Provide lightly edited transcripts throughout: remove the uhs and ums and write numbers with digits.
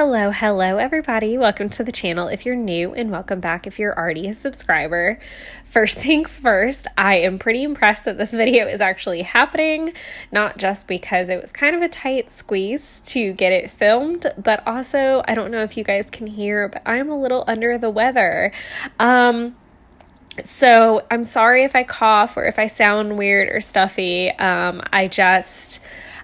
Hello, everybody. Welcome to the channel if you're new, and welcome back if you're already a subscriber. First things first, I am pretty impressed that this video is actually happening, not just because it was kind of a tight squeeze to get it filmed, but also, I don't know if you guys can hear, but I'm a little under the weather. So I'm sorry if I cough or if I sound weird or stuffy.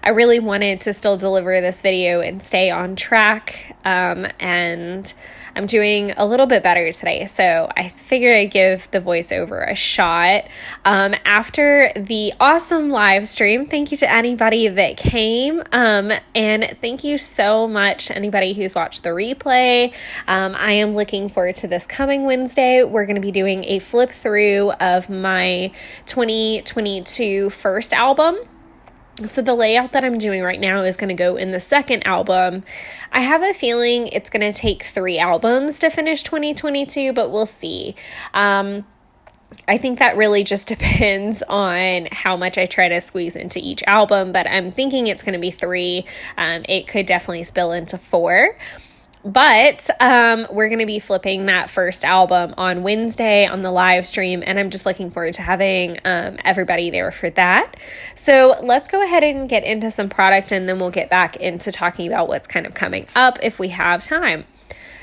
I really wanted to still deliver this video and stay on track, and I'm doing a little bit better today, so I figured I'd give the voiceover a shot. After the awesome live stream, thank you to anybody that came, and thank you so much to anybody who's watched the replay. I am looking forward to this coming Wednesday. We're going to be doing a flip through of my 2022 first album. So the layout that I'm doing right now is going to go in the second album. I have a feeling it's going to take 3 albums to finish 2022, but we'll see. I think that really just depends on how much I try to squeeze into each album, but I'm thinking it's going to be 3. It could definitely spill into 4. But we're going to be flipping that first album on Wednesday on the live stream, and I'm just looking forward to having everybody there for that. So let's go ahead and get into some product, and then we'll get back into talking about what's kind of coming up if we have time.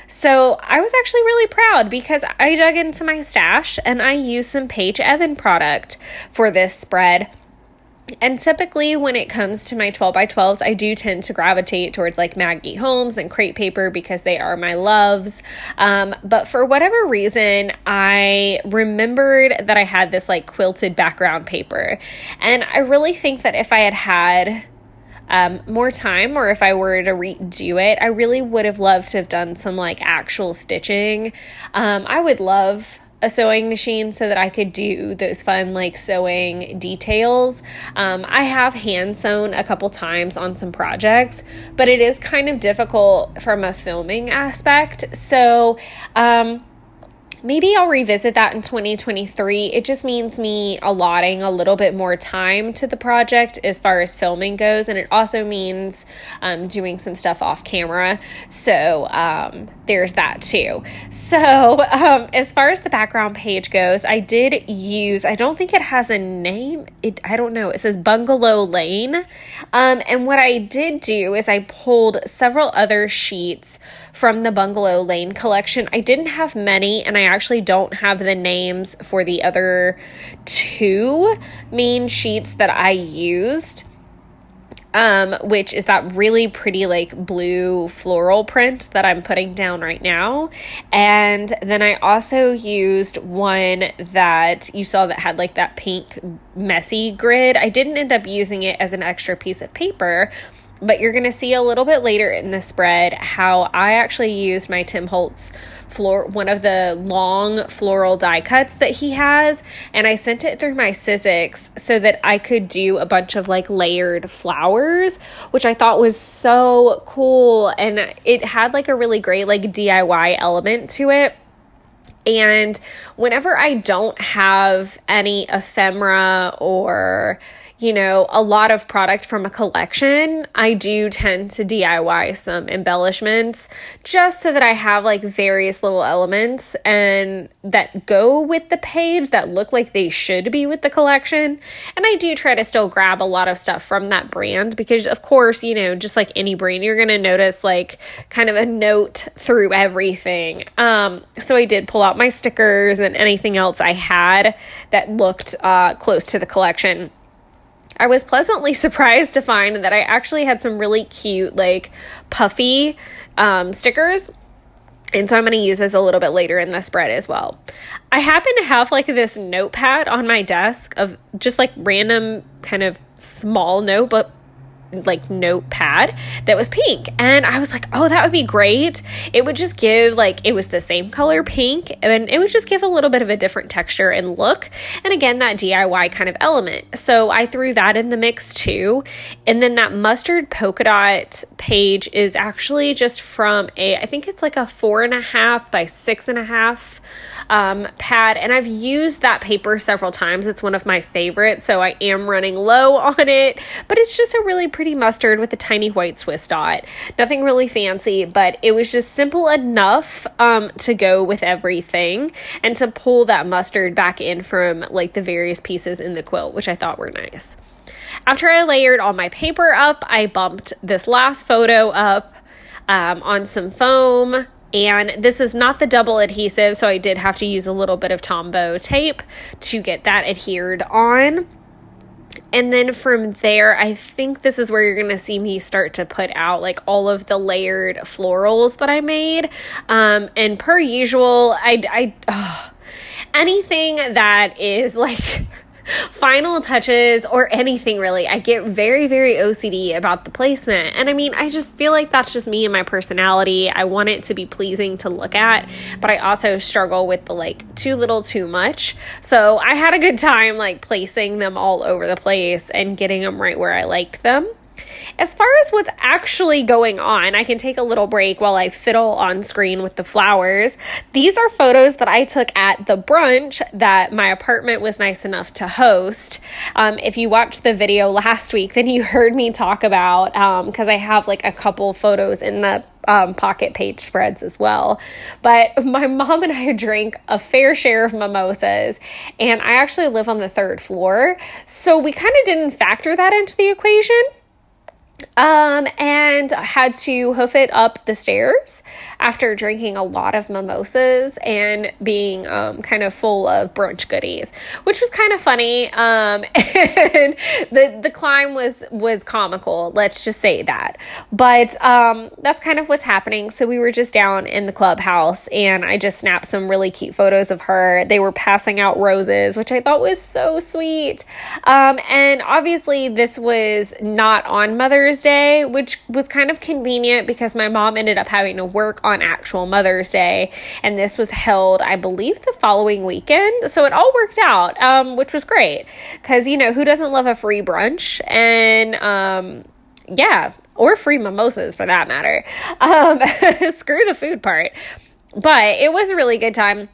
So I was actually really proud because I dug into my stash and I used some Paige Evan product for this spread. And typically when it comes to my 12x12s, I do tend to gravitate towards like Maggie Holmes and crepe paper because they are my loves. But for whatever reason, I remembered that I had this like quilted background paper. And I really think that if I had more time, or if I were to redo it, I really would have loved to have done some like actual stitching. I would love a sewing machine so that I could do those fun like sewing details. I have hand sewn a couple times on some projects, but it is kind of difficult from a filming aspect. So maybe I'll revisit that in 2023. It just means me allotting a little bit more time to the project as far as filming goes. And it also means doing some stuff off camera. So there's that too. So as far as the background page goes, I did use, I don't think it has a name. I don't know. It says Bungalow Lane. And what I did do is I pulled several other sheets from the Bungalow Lane collection. I didn't have many, and I actually don't have the names for the other 2 main sheets that I used, which is that really pretty like blue floral print that I'm putting down right now. And then I also used one that you saw that had like that pink messy grid. I didn't end up using it as an extra piece of paper, but you're going to see a little bit later in the spread how I actually used my Tim Holtz one of the long floral die cuts that he has, and I sent it through my Sizzix so that I could do a bunch of like layered flowers, which I thought was so cool. And it had like a really great like DIY element to it. And whenever I don't have any ephemera or a lot of product from a collection, I do tend to DIY some embellishments just so that I have like various little elements and that go with the page that look like they should be with the collection. And I do try to still grab a lot of stuff from that brand because of course, just like any brand, you're going to notice like kind of a note through everything. So I did pull out my stickers and anything else I had that looked close to the collection. I was pleasantly surprised to find that I actually had some really cute, like, puffy stickers. And so I'm going to use this a little bit later in the spread as well. I happen to have, like, this notepad on my desk of just, like, random kind of small notebook like notepad that was pink, and I was like, oh, that would be great. It would just give like, it was the same color pink, and it would just give a little bit of a different texture and look, and again that DIY kind of element. So I threw that in the mix too. And then that mustard polka dot page is actually just from I think it's like a 4.5 by 6.5 pad, and I've used that paper several times. It's one of my favorites, so I am running low on it, but it's just a really pretty pretty mustard with a tiny white Swiss dot. Nothing really fancy, but it was just simple enough to go with everything and to pull that mustard back in from like the various pieces in the quilt, which I thought were nice. After I layered all my paper up, I bumped this last photo up on some foam. And this is not the double adhesive, so I did have to use a little bit of Tombow tape to get that adhered on. And then from there, I think this is where you're going to see me start to put out like all of the layered florals that I made. And per usual, anything that is like final touches or anything really, I get very, very OCD about the placement. And I mean, I just feel like that's just me and my personality. I want it to be pleasing to look at, but I also struggle with the like too little, too much. So I had a good time like placing them all over the place and getting them right where I liked them. As far as what's actually going on, I can take a little break while I fiddle on screen with the flowers. These are photos that I took at the brunch that my apartment was nice enough to host. If you watched the video last week, then you heard me talk about, because I have like a couple photos in the pocket page spreads as well. But my mom and I drank a fair share of mimosas, and I actually live on the 3rd floor. So we kind of didn't factor that into the equation. And had to hoof it up the stairs after drinking a lot of mimosas and being kind of full of brunch goodies, which was kind of funny. And the climb was comical, let's just say that. But that's kind of what's happening. So we were just down in the clubhouse, and I just snapped some really cute photos of her. They were passing out roses, which I thought was so sweet. And obviously this was not on Mother's Day, which was kind of convenient because my mom ended up having to work on actual Mother's Day, and this was held, I believe, the following weekend. So it all worked out, which was great because, you know, who doesn't love a free brunch? And yeah, or free mimosas for that matter. Screw the food part. But it was a really good time.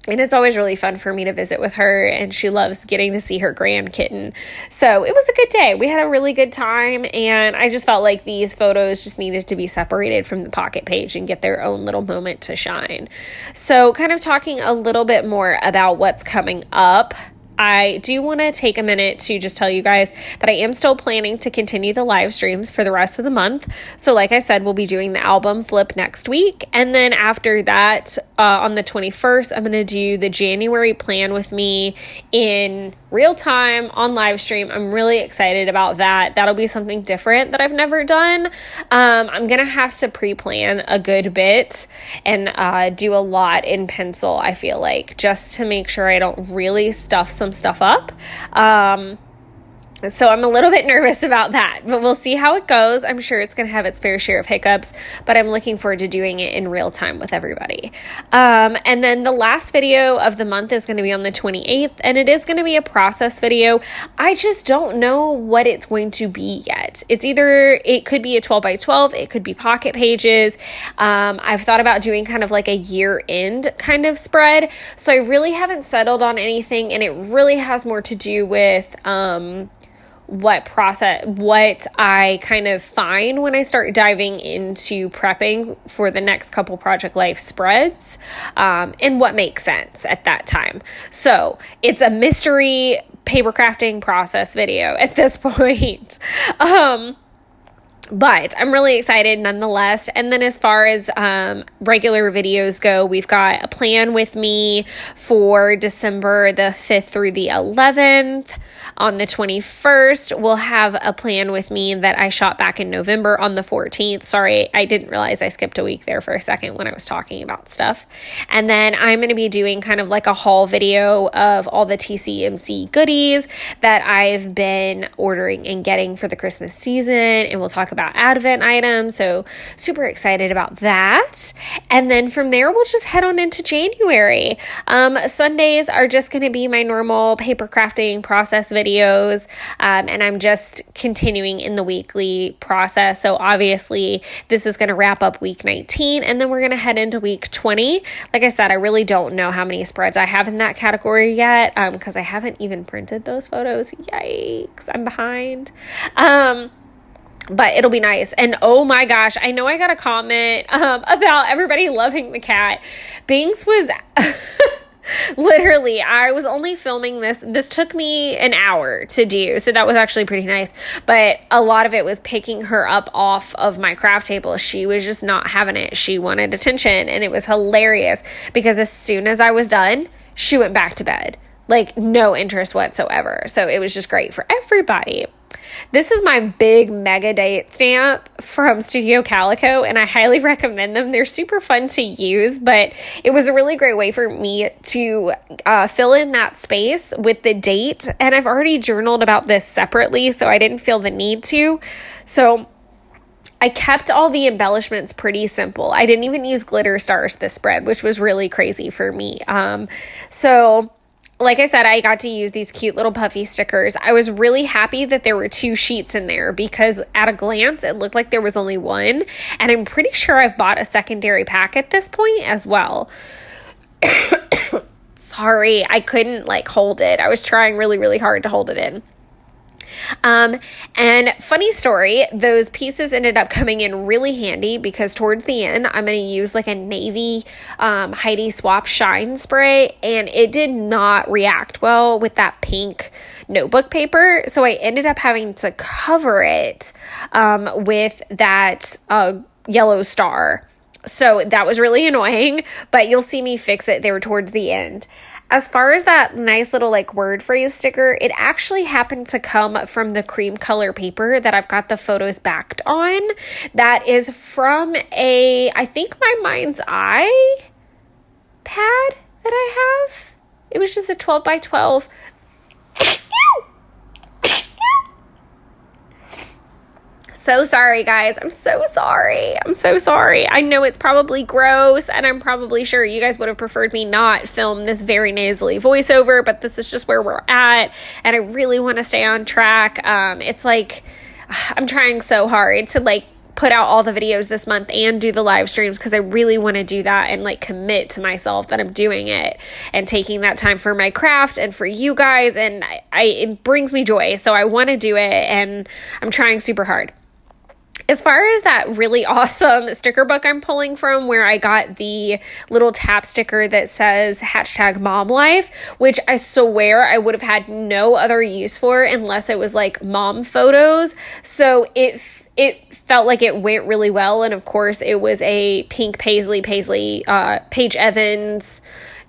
And it's always really fun for me to visit with her, and she loves getting to see her grand kitten. So it was a good day. We had a really good time, and I just felt like these photos just needed to be separated from the pocket page and get their own little moment to shine. So kind of talking a little bit more about what's coming up, I do want to take a minute to just tell you guys that I am still planning to continue the live streams for the rest of the month. So like I said, we'll be doing the album flip next week. And then after that, on the 21st, I'm going to do the January plan with me in real time on live stream. I'm really excited about that. That'll be something different that I've never done. I'm going to have to pre-plan a good bit and do a lot in pencil, I feel like, just to make sure I don't really stuff some stuff up. So I'm a little bit nervous about that, but we'll see how it goes. I'm sure it's going to have its fair share of hiccups, but I'm looking forward to doing it in real time with everybody. And then the last video of the month is going to be on the 28th, and it is going to be a process video. I just don't know what it's going to be yet. It could be a 12 by 12. It could be pocket pages. I've thought about doing kind of like a year end kind of spread. So I really haven't settled on anything, and it really has more to do with, what I kind of find when I start diving into prepping for the next couple Project Life spreads, and what makes sense at that time. So it's a mystery paper crafting process video at this point. But I'm really excited nonetheless. And then as far as regular videos go, we've got a plan with me for December the 5th through the 11th. On the 21st, we'll have a plan with me that I shot back in November on the 14th. Sorry, I didn't realize I skipped a week there for a second when I was talking about stuff. And then I'm going to be doing kind of like a haul video of all the TCMC goodies that I've been ordering and getting for the Christmas season. And we'll talk about Advent items. So super excited about that. And then from there, we'll just head on into January. Sundays are just going to be my normal paper crafting process videos. And I'm just continuing in the weekly process. So obviously this is going to wrap up week 19, and then we're going to head into week 20. Like I said, I really don't know how many spreads I have in that category yet, because I haven't even printed those photos. Yikes, I'm behind. but it'll be nice. And oh my gosh, I know I got a comment about everybody loving the cat. Banks was literally, I was only filming this. This took me an hour to do, so that was actually pretty nice. But a lot of it was picking her up off of my craft table. She was just not having it. She wanted attention, and it was hilarious because as soon as I was done, she went back to bed. Like, no interest whatsoever. So it was just great for everybody. This is my big mega date stamp from Studio Calico, and I highly recommend them. They're super fun to use, but it was a really great way for me to fill in that space with the date. And I've already journaled about this separately, so I didn't feel the need to. So I kept all the embellishments pretty simple. I didn't even use glitter stars this spread, which was really crazy for me. So like I said, I got to use these cute little puffy stickers. I was really happy that there were 2 sheets in there because at a glance, it looked like there was only one. And I'm pretty sure I've bought a secondary pack at this point as well. Sorry, I couldn't hold it. I was trying really, really hard to hold it in. And funny story, those pieces ended up coming in really handy because towards the end, I'm going to use a navy, Heidi Swap Shine spray, and it did not react well with that pink notebook paper. So I ended up having to cover it, with that, yellow star. So that was really annoying, but you'll see me fix it there towards the end. As far as that nice little word phrase sticker, it actually happened to come from the cream color paper that I've got the photos backed on. That is from I think my Mind's Eye pad that I have. It was just a 12 by 12. So sorry, guys. I'm so sorry. I know it's probably gross, and I'm probably sure you guys would have preferred me not film this very nasally voiceover, but this is just where we're at, and I really want to stay on track. It's I'm trying so hard to put out all the videos this month and do the live streams because I really want to do that and commit to myself that I'm doing it and taking that time for my craft and for you guys, and it brings me joy. So I want to do it, and I'm trying super hard. As far as that really awesome sticker book I'm pulling from, where I got the little tap sticker that says #MomLife, which I swear I would have had no other use for unless it was mom photos. So it felt like it went really well. And of course it was a pink paisley, Paige Evans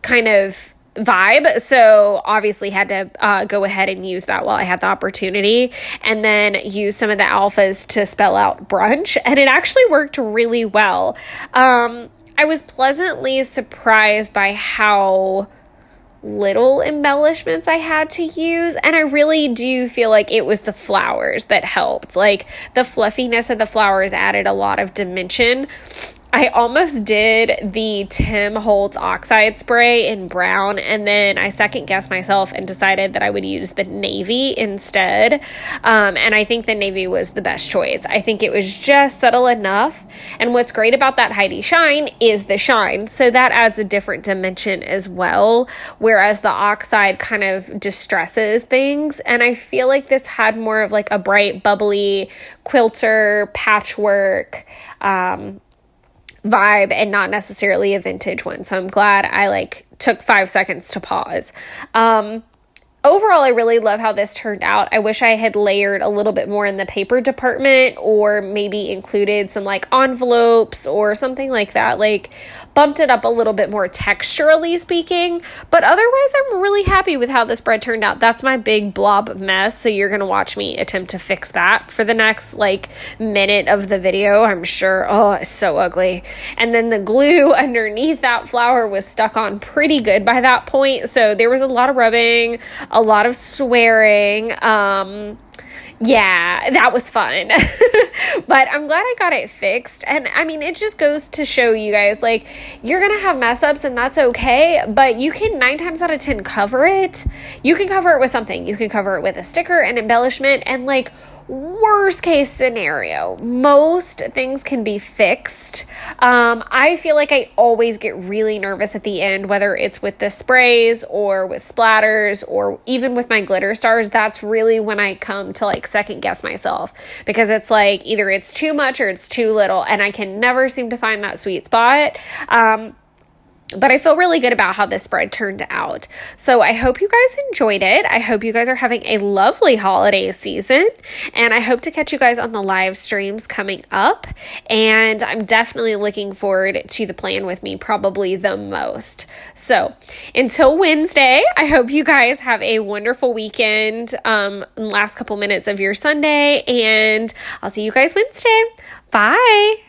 kind of vibe, so obviously had to go ahead and use that while I had the opportunity, and then use some of the alphas to spell out brunch, and it actually worked really well. I was pleasantly surprised by how little embellishments I had to use, and I really do feel like it was the flowers that helped. The fluffiness of the flowers added a lot of dimension. I almost did the Tim Holtz oxide spray in brown, and then I second guessed myself and decided that I would use the navy instead. And I think the navy was the best choice. I think it was just subtle enough. And what's great about that Heidi Shine is the shine. So that adds a different dimension as well, whereas the oxide kind of distresses things. And I feel like this had more of a bright, bubbly quilter patchwork, vibe, and not necessarily a vintage one. So I'm glad I took 5 seconds to pause. Overall, I really love how this turned out. I wish I had layered a little bit more in the paper department, or maybe included some envelopes or something like that, bumped it up a little bit more texturally speaking. But otherwise, I'm really happy with how this spread turned out. That's my big blob mess, so you're going to watch me attempt to fix that for the next minute of the video, I'm sure. Oh, it's so ugly. And then the glue underneath that flower was stuck on pretty good by that point, so there was a lot of rubbing, a lot of swearing. Yeah, that was fun. But I'm glad I got it fixed. And I mean, it just goes to show you guys, you're going to have mess ups, and that's okay. But you can 9 times out of 10 cover it. You can cover it with something. You can cover it with a sticker, an embellishment, and Worst case scenario, most things can be fixed. I feel like I always get really nervous at the end, whether it's with the sprays or with splatters or even with my glitter stars. That's really when I come to like second guess myself, because it's like either it's too much or it's too little, and I can never seem to find that sweet spot. But I feel really good about how this spread turned out. So I hope you guys enjoyed it. I hope you guys are having a lovely holiday season. And I hope to catch you guys on the live streams coming up. And I'm definitely looking forward to the plan with me probably the most. So until Wednesday, I hope you guys have a wonderful weekend, last couple minutes of your Sunday. And I'll see you guys Wednesday. Bye.